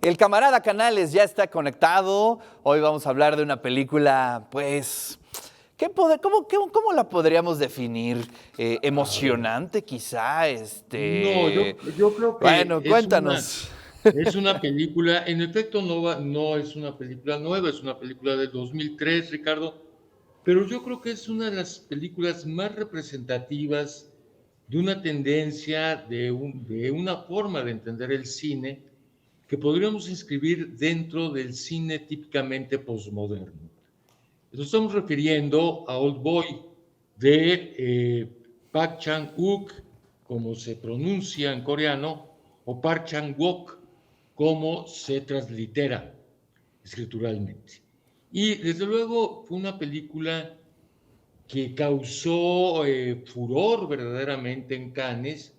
El camarada Canales ya está conectado. Hoy vamos a hablar de una película, pues, ¿cómo la podríamos definir? A ver, Emocionante, quizá. no, yo creo que Bueno, cuéntanos. es una película, en efecto no es una película nueva, es una película del 2003, Ricardo, pero yo creo que es una de las películas más representativas de una tendencia, de una forma de entender el cine que podríamos inscribir dentro del cine típicamente posmoderno. Nos estamos refiriendo a Old Boy de Park Chan-wook, como se pronuncia en coreano, o Park Chan-wook, como se translitera escrituralmente. Y desde luego fue una película que causó furor verdaderamente en Cannes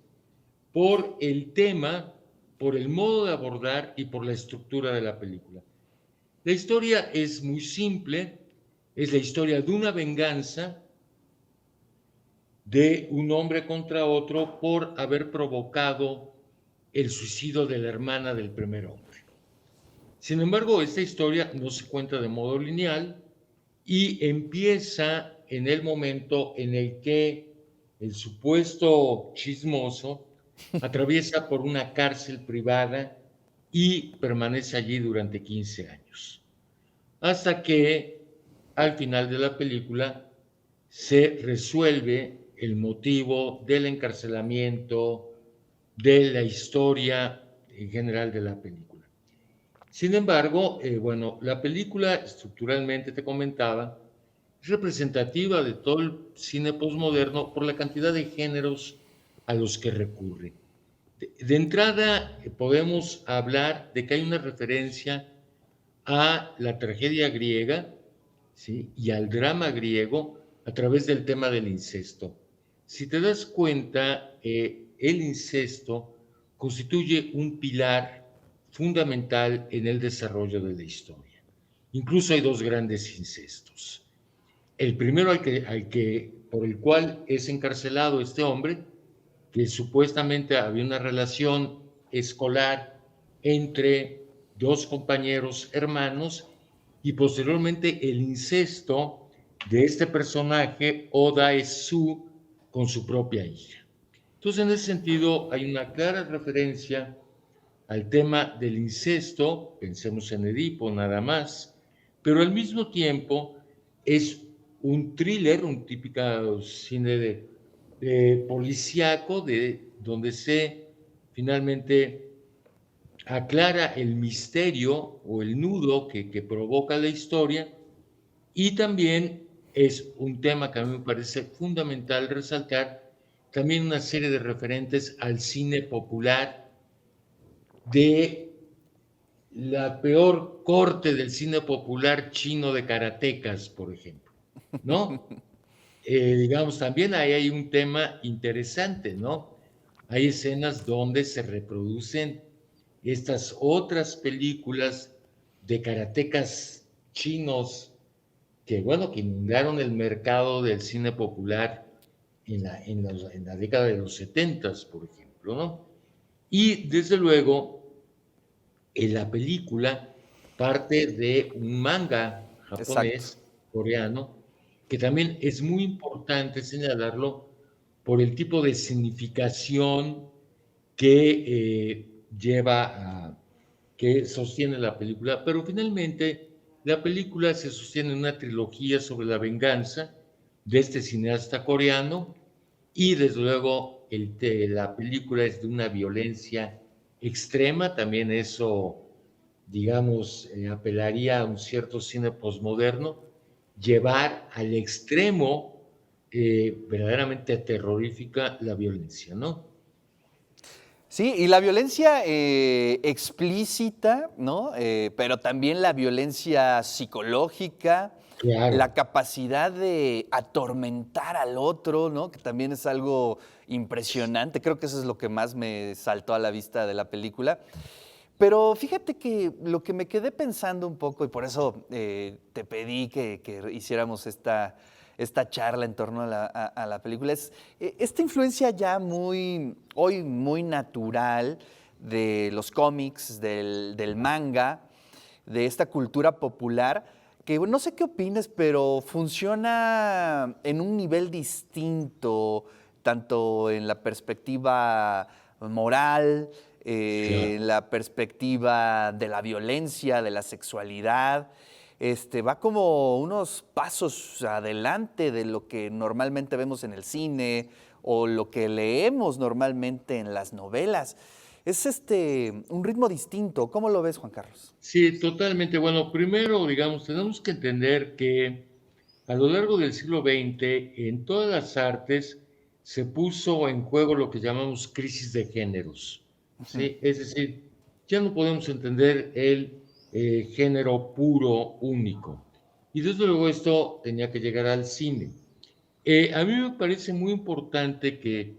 por el tema, por el modo de abordar y por la estructura de la película. La historia es muy simple, es la historia de una venganza de un hombre contra otro por haber provocado el suicidio de la hermana del primer hombre. Sin embargo, esta historia no se cuenta de modo lineal y empieza en el momento en el que el supuesto chismoso atraviesa por una cárcel privada y permanece allí durante 15 años. Hasta que al final de la película se resuelve el motivo del encarcelamiento, de la historia en general de la película. Sin embargo, bueno, la película estructuralmente, te comentaba, es representativa de todo el cine posmoderno por la cantidad de géneros a los que recurre. De entrada, podemos hablar de que hay una referencia a la tragedia griega, ¿sí? Y al drama griego a través del tema del incesto. Si te das cuenta, el incesto constituye un pilar fundamental en el desarrollo de la historia. Incluso hay dos grandes incestos. El primero por el cual es encarcelado este hombre, que supuestamente había una relación escolar entre dos compañeros hermanos, y posteriormente el incesto de este personaje, Oda Esu, con su propia hija. Entonces, en ese sentido, hay una clara referencia al tema del incesto, pensemos en Edipo nada más, pero al mismo tiempo es un thriller, un típico cine de policíaco, donde se finalmente aclara el misterio o el nudo que provoca la historia, y también es un tema que a mí me parece fundamental resaltar, también una serie de referentes al cine popular de la peor corte del cine popular chino de karatecas, por ejemplo, ¿no? Digamos, también ahí hay un tema interesante, ¿no? Hay escenas donde se reproducen estas otras películas de karatecas chinos que, bueno, que inundaron el mercado del cine popular en la década de los 70, por ejemplo, ¿no? Y desde luego, en la película parte de un manga Exacto. japonés, coreano, que también es muy importante señalarlo por el tipo de significación que que sostiene la película, pero finalmente la película se sostiene en una trilogía sobre la venganza de este cineasta coreano, y desde luego la película es de una violencia extrema, también eso, digamos, apelaría a un cierto cine posmoderno, llevar al extremo verdaderamente terrorífica la violencia, ¿no? Sí, y la violencia explícita, ¿no? Pero también la violencia psicológica, Claro. la capacidad de atormentar al otro, ¿no? Que también es algo impresionante. Creo que eso es lo que más me saltó a la vista de la película. Pero fíjate que lo que me quedé pensando un poco, y por eso te pedí que hiciéramos esta charla en torno a la película, es esta influencia ya hoy muy natural de los cómics, del manga, de esta cultura popular, que no sé qué opines, pero funciona en un nivel distinto, tanto en la perspectiva moral, Claro. en la perspectiva de la violencia, de la sexualidad. Va como unos pasos adelante de lo que normalmente vemos en el cine o lo que leemos normalmente en las novelas. Es un ritmo distinto. ¿Cómo lo ves, Juan Carlos? Sí, totalmente. Bueno, primero, digamos, tenemos que entender que a lo largo del siglo XX, en todas las artes se puso en juego lo que llamamos crisis de géneros, Ujú. ¿sí? Es decir, ya no podemos entender el género puro, único. Y desde luego esto tenía que llegar al cine. A mí me parece muy importante que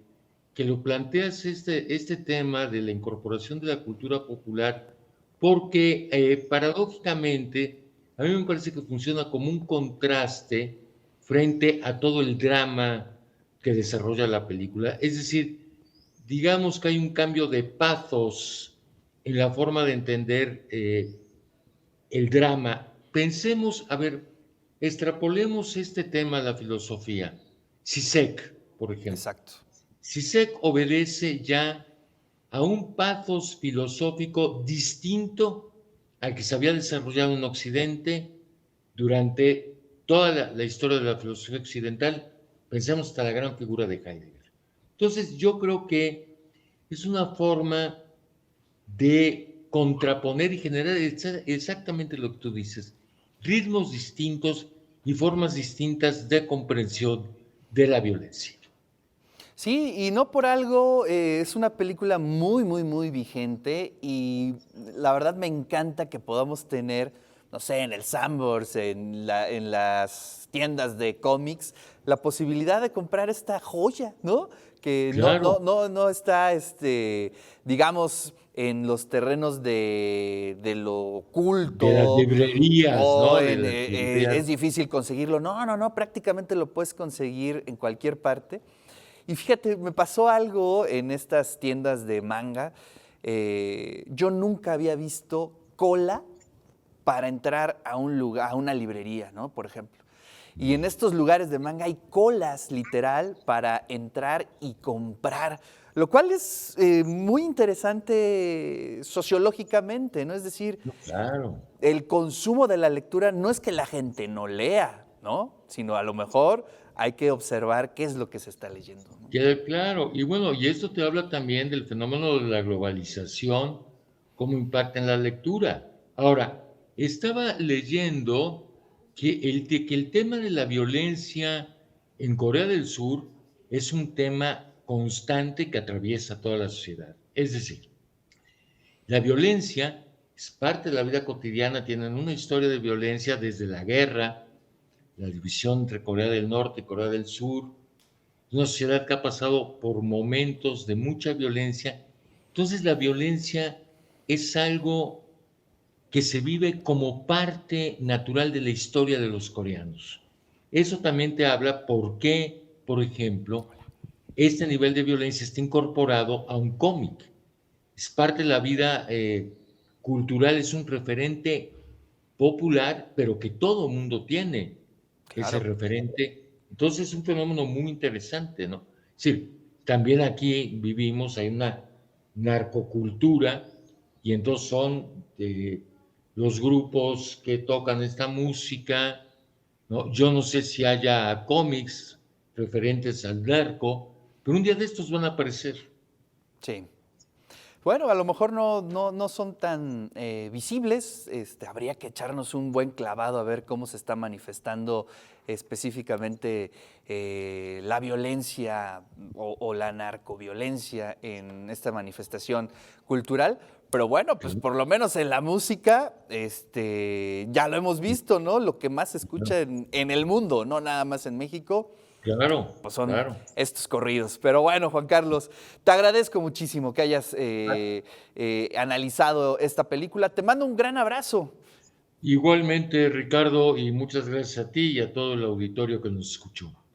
lo planteas este tema de la incorporación de la cultura popular, porque paradójicamente a mí me parece que funciona como un contraste frente a todo el drama que desarrolla la película. Es decir, digamos que hay un cambio de pathos en la forma de entender el drama. Pensemos, a ver, extrapolemos este tema a la filosofía. Sisek, por ejemplo. Exacto. Sisek obedece ya a un pathos filosófico distinto al que se había desarrollado en Occidente durante toda la historia de la filosofía occidental. Pensemos hasta la gran figura de Heidegger. Entonces, yo creo que es una forma de contraponer y generar exactamente lo que tú dices, ritmos distintos y formas distintas de comprensión de la violencia. Sí, y no por algo es una película muy, muy, muy vigente y la verdad me encanta que podamos tener, no sé, en el Sanborns, en las tiendas de cómics, la posibilidad de comprar esta joya, ¿no? Que Claro, no está, digamos, en los terrenos de lo de las oculto librerías, o ¿no? De las es librerías. difícil conseguirlo. No, prácticamente lo puedes conseguir en cualquier parte. Y fíjate, me pasó algo en estas tiendas de manga. Yo nunca había visto cola para entrar a un lugar, a una librería, ¿no? Por ejemplo. Y en estos lugares de manga hay colas, literal, para entrar y comprar, lo cual es muy interesante sociológicamente, ¿no? Es decir, No, claro, el consumo de la lectura no es que la gente no lea, ¿no? Sino a lo mejor hay que observar qué es lo que se está leyendo, ¿no? queda claro. Y bueno, y esto te habla también del fenómeno de la globalización, cómo impacta en la lectura. Ahora, estaba leyendo que el tema de la violencia en Corea del Sur es un tema constante que atraviesa toda la sociedad. Es decir, la violencia es parte de la vida cotidiana, tienen una historia de violencia desde la guerra, la división entre Corea del Norte y Corea del Sur, una sociedad que ha pasado por momentos de mucha violencia. Entonces la violencia es algo que se vive como parte natural de la historia de los coreanos. Eso también te habla por qué, por ejemplo, este nivel de violencia está incorporado a un cómic. Es parte de la vida cultural, es un referente popular, pero que todo el mundo tiene ese Claro. referente. Entonces es un fenómeno muy interesante, ¿no? Sí, también aquí vivimos, hay una narcocultura y entonces son los grupos que tocan esta música, ¿no? Yo no sé si haya cómics referentes al narco, pero un día de estos van a aparecer. Sí. Bueno, a lo mejor no son tan visibles. Habría que echarnos un buen clavado a ver cómo se está manifestando específicamente la violencia o la narcoviolencia en esta manifestación cultural. Pero bueno, pues por lo menos en la música, ya lo hemos visto, ¿no? Lo que más se escucha en el mundo, no nada más en México, Claro, pues son claro. estos corridos. Pero bueno, Juan Carlos, te agradezco muchísimo que hayas analizado esta película. Te mando un gran abrazo. Igualmente, Ricardo, y muchas gracias a ti y a todo el auditorio que nos escuchó.